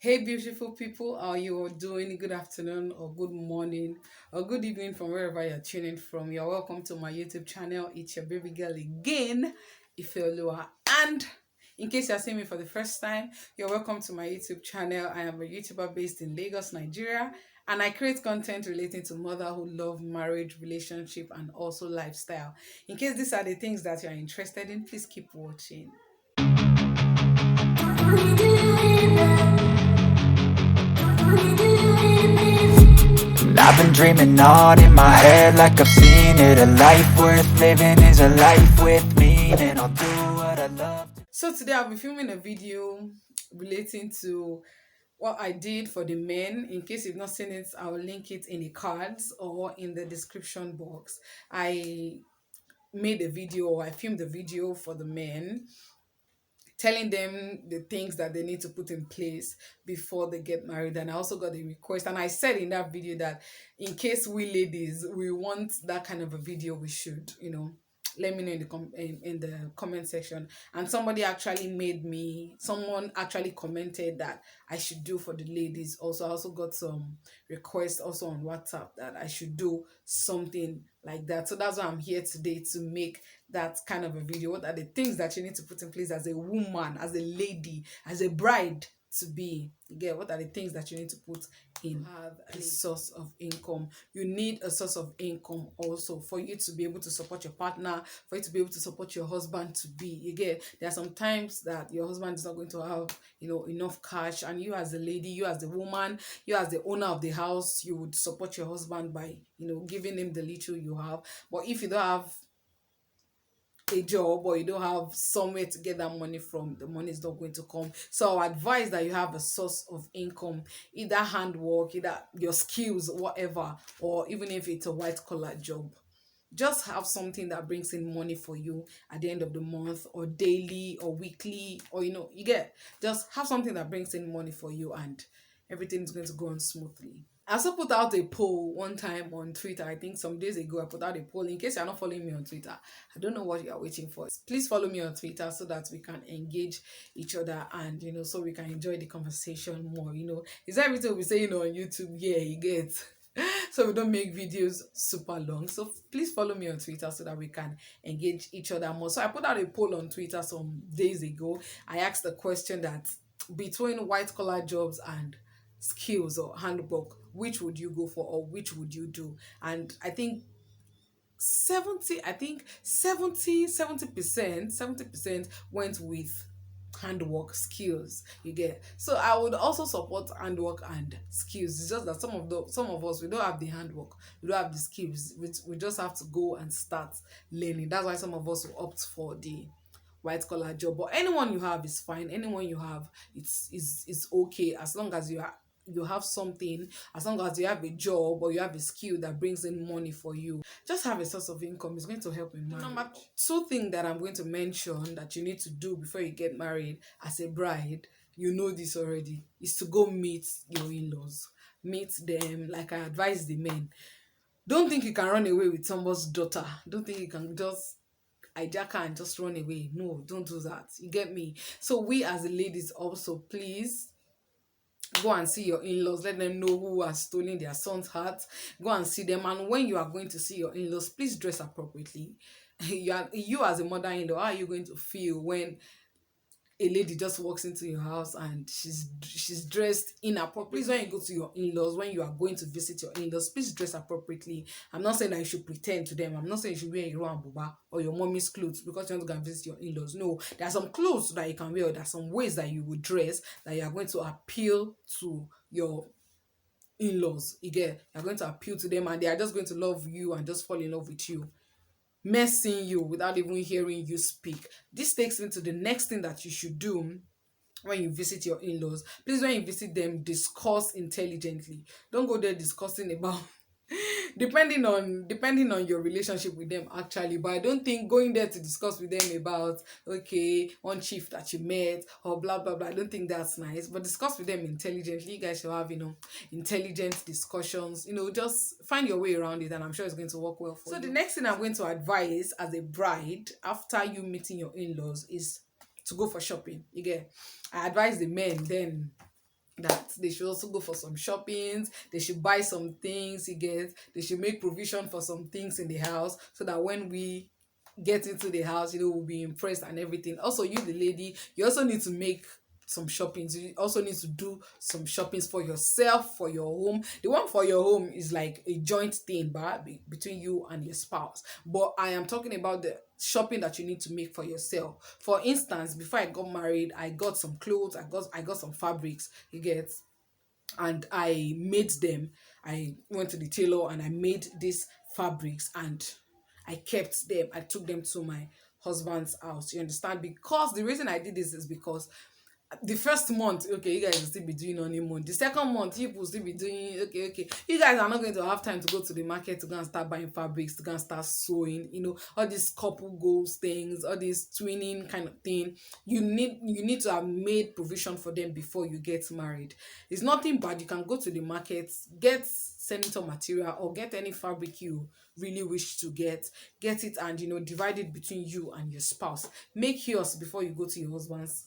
Hey, beautiful people, how you all doing? Good afternoon, or good morning, or good evening from wherever you're tuning from. You're welcome to my YouTube channel. It's your baby girl again, Ifeoluwa. And in case you're seeing me for the first time, you're welcome to my YouTube channel. I am a YouTuber based in Lagos, Nigeria, and I create content relating to motherhood, love, marriage, relationship, and also lifestyle. In case these are the things that you're interested in, please keep watching. I've been dreaming on in my head like I've seen it. A life worth living is a life with meaning. I'll do what I love. So today I'll be filming a video relating to what I did for the men. In case you've not seen it, I'll link it in the cards or in the description box. I made a video, or I filmed a video for the men, telling them the things that they need to put in place before they get married. And I also got a request, and I said in that video that in case we ladies we want that kind of a video, we should, let me know in the in the comment section. And someone actually commented that I should do for the ladies. Also, I also got some requests also on WhatsApp that I should do something like that. So that's why I'm here today, to make that kind of a video. What are the things that you need to put in place as a woman, as a lady, as a bride to be? Again, what are the things that you need to put in? Have a source of income. You need a source of income also for you to be able to support your partner, for you to be able to support your husband to be. Again, there are some times that your husband is not going to have enough cash, and you as a lady, you as the woman, you as the owner of the house, you would support your husband by giving him the little you have. But if you don't have a job, or you don't have somewhere to get that money from, the money is not going to come. So I advise that you have a source of income, either handwork, either your skills, whatever, or even if it's a white collar job. Just have something that brings in money for you at the end of the month, or daily, or weekly, or you get, just have something that brings in money for you, and everything is going to go on smoothly. I also put out a poll one time on Twitter. I think some days ago I put out a poll. In case you're not following me on Twitter, I don't know what you're waiting for. Please follow me on Twitter so that we can engage each other, and so we can enjoy the conversation more. Is that everything we say on YouTube? Yeah, you get. So we don't make videos super long. So please follow me on Twitter so that we can engage each other more. So I put out a poll on Twitter some days ago. I asked the question that between white collar jobs and skills or handwork, which would you go for, or which would you do? And I think 70% went with handwork skills. You get, so I would also support handwork and skills. It's just that some of us, we don't have the handwork, we don't have the skills, we just have to go and start learning. That's why some of us will opt for the white collar job. But anyone you have is fine. Anyone you have, it's okay, as long as you have something, as long as you have a job or you have a skill that brings in money for you. Just have a source of income. Is going to help in marriage. Number two thing that I'm going to mention that you need to do before you get married as a bride, you know this already, is to go meet your in-laws. Meet them, like I advise the men. Don't think you can run away with someone's daughter. Don't think you can just hijack her and just run away. No, don't do that. You get me? So we as the ladies also, please go and see your in-laws. Let them know who has stolen their son's heart. Go and see them. And when you are going to see your in-laws, please dress appropriately. You as a mother-in-law, how are you going to feel when a lady just walks into your house and she's dressed inappropriately? Please, when you go to your in-laws, when you are going to visit your in-laws, please dress appropriately. I'm not saying that you should pretend to them. I'm not saying you should wear your and buba or your mommy's clothes because you want to go and visit your in-laws. No, there are some clothes that you can wear. There are some ways that you would dress that you are going to appeal to your in-laws. You're going to appeal to them, and they are just going to love you and just fall in love with you, messing you without even hearing you speak. This takes me to the next thing that you should do when you visit your in-laws. Please, when you visit them, discuss intelligently. Don't go there discussing about depending on your relationship with them, actually. But I don't think going there to discuss with them about, okay, one chief that you met or blah blah blah, I don't think that's nice. But discuss with them intelligently. You guys should have intelligent discussions. Just find your way around it, and I'm sure it's going to work well for you. So the next thing I'm going to advise as a bride after you meeting your in-laws is to go for shopping. I advise the men then that they should also go for some shoppings, they should buy some things, you get, they should make provision for some things in the house so that when we get into the house, we'll be impressed and everything. Also, you, the lady, you also need to make some shoppings. You also need to do some shoppings for yourself, for your home. The one for your home is like a joint thing, but between you and your spouse. But I am talking about the shopping that you need to make for yourself. For instance, before I got married, I got some clothes, I got some fabrics, you get, and I made them. I went to the tailor and I made these fabrics and I kept them. I took them to my husband's house. You understand? Because the reason I did this is because the first month, okay, you guys will still be doing honeymoon. The second month, you will still be doing, okay. You guys are not going to have time to go to the market to go and start buying fabrics, to go and start sewing, all these couple goals things, all this twinning kind of thing. You need to have made provision for them before you get married. It's nothing bad. You can go to the market, get senator material, or get any fabric you really wish to get it, and divide it between you and your spouse. Make yours before you go to your husband's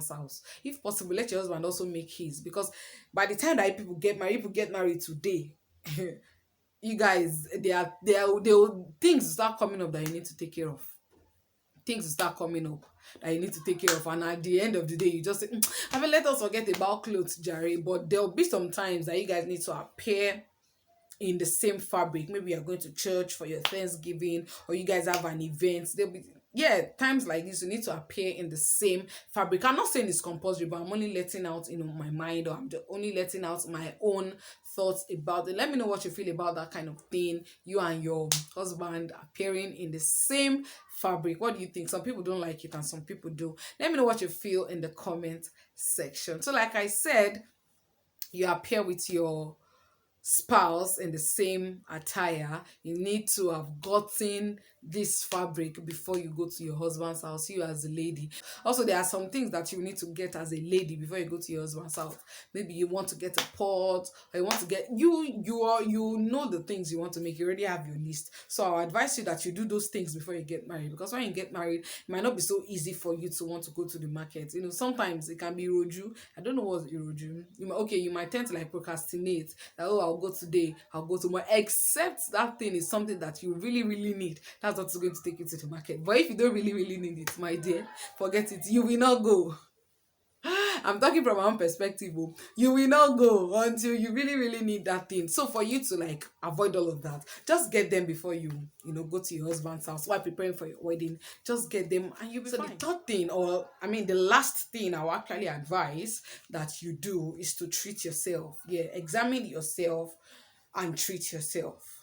house. If possible, let your husband also make his, because by the time that people get married today, you guys, things will start coming up that you need to take care of. Things will start coming up that you need to take care of, and at the end of the day, you just say, I mean, let us forget about clothes, Jerry. But there'll be some times that you guys need to appear in the same fabric. Maybe you're going to church for your Thanksgiving, or you guys have an event. There'll be, yeah, times like this you need to appear in the same fabric. I'm not saying it's compulsory, but I'm only letting out my mind, or only letting out my own thoughts about it. Let me know what you feel about that kind of thing. You and your husband appearing in the same fabric. What do you think? Some people don't like it and some people do. Let me know what you feel in the comment section. So like I said, you appear with your spouse in the same attire. You need to have gotten this fabric before you go to your husband's house, you as a lady. Also, there are some things that you need to get as a lady before you go to your husband's house. Maybe you want to get a pot, or you want to get, you know the things you want to make. You already have your list. So I advise you that you do those things before you get married, because when you get married, it might not be so easy for you to want to go to the market. Sometimes it can be roju. I don't know what's roju. You might tend to like procrastinate, that, oh, I'll go today, I'll go tomorrow, except that thing is something that you really really need. That's what's going to take you to the market. But if you don't really really need it, my dear, forget it. You will not go. I'm talking from my own perspective. Oh. You will not go until you really, really need that thing. So for you to like avoid all of that, just get them before you go to your husband's house while preparing for your wedding. Just get them and you'll be fine. The third thing, or I mean the last thing I will actually advise that you do is to treat yourself. Yeah, examine yourself and treat yourself.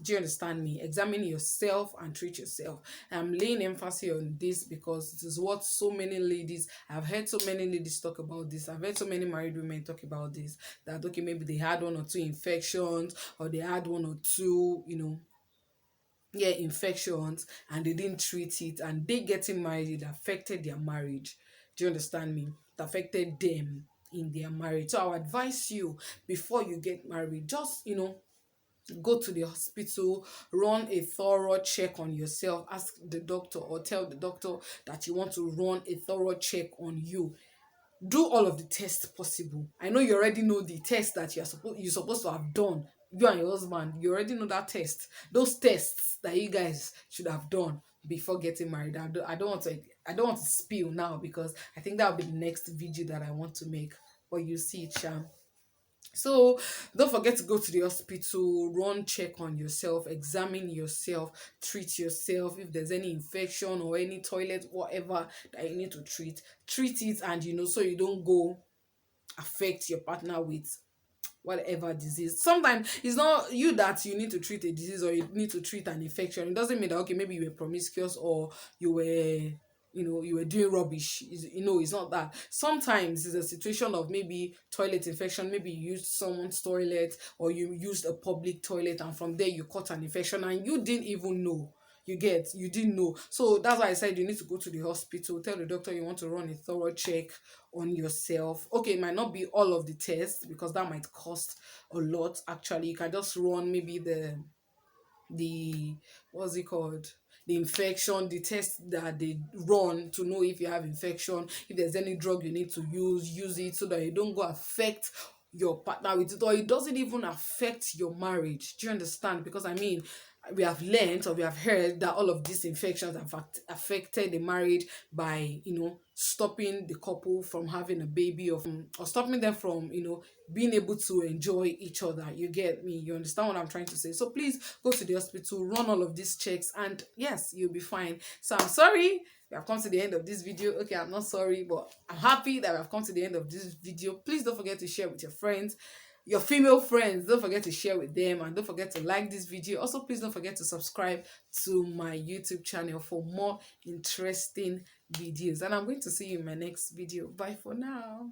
Do you understand me? Examine yourself and treat yourself. I'm laying emphasis on this because it is what so many ladies, I've heard so many ladies talk about this. I've heard so many married women talk about this. That okay, maybe they had one or two infections, or they had one or two, yeah, infections, and they didn't treat it, and they getting married, it affected their marriage. Do you understand me? It affected them in their marriage. So I'll advise you, before you get married, just go to the hospital, run a thorough check on yourself, ask the doctor or tell the doctor that you want to run a thorough check on you. Do all of the tests possible. I know you already know the test that you're supposed to have done. You and your husband, you already know that test. Those tests that you guys should have done before getting married. I don't want to spill now, because I think that'll be the next video that I want to make. But you see it, Sham. So don't forget to go to the hospital, run check on yourself, examine yourself, treat yourself. If there's any infection or any toilet, whatever that you need to treat it, and so you don't go affect your partner with whatever disease. Sometimes it's not you that you need to treat a disease, or you need to treat an infection. It doesn't mean that okay, maybe you were promiscuous, or you were doing rubbish. It's not that. Sometimes it's a situation of maybe toilet infection. Maybe you used someone's toilet, or you used a public toilet, and from there you caught an infection and you didn't even know. You didn't know. So that's why I said you need to go to the hospital, tell the doctor you want to run a thorough check on yourself. Okay, it might not be all of the tests, because that might cost a lot. Actually, you can just run maybe the what's it called, the infection, the test that they run to know if you have infection, if there's any drug you need to use it so that you don't go affect your partner with it, or it doesn't even affect your marriage. Do you understand? Because I mean, we have learned or we have heard that all of these infections have affected the marriage by, stopping the couple from having a baby, or stopping them from, being able to enjoy each other. You get me? You understand what I'm trying to say? So please go to the hospital, run all of these checks, and yes, you'll be fine. So I'm sorry we have come to the end of this video. Okay, I'm not sorry, but I'm happy that we have come to the end of this video. Please don't forget to share with your friends, your female friends. Don't forget to share with them, and don't forget to like this video. Also, please don't forget to subscribe to my YouTube channel for more interesting videos, and I'm going to see you in my next video. Bye for now.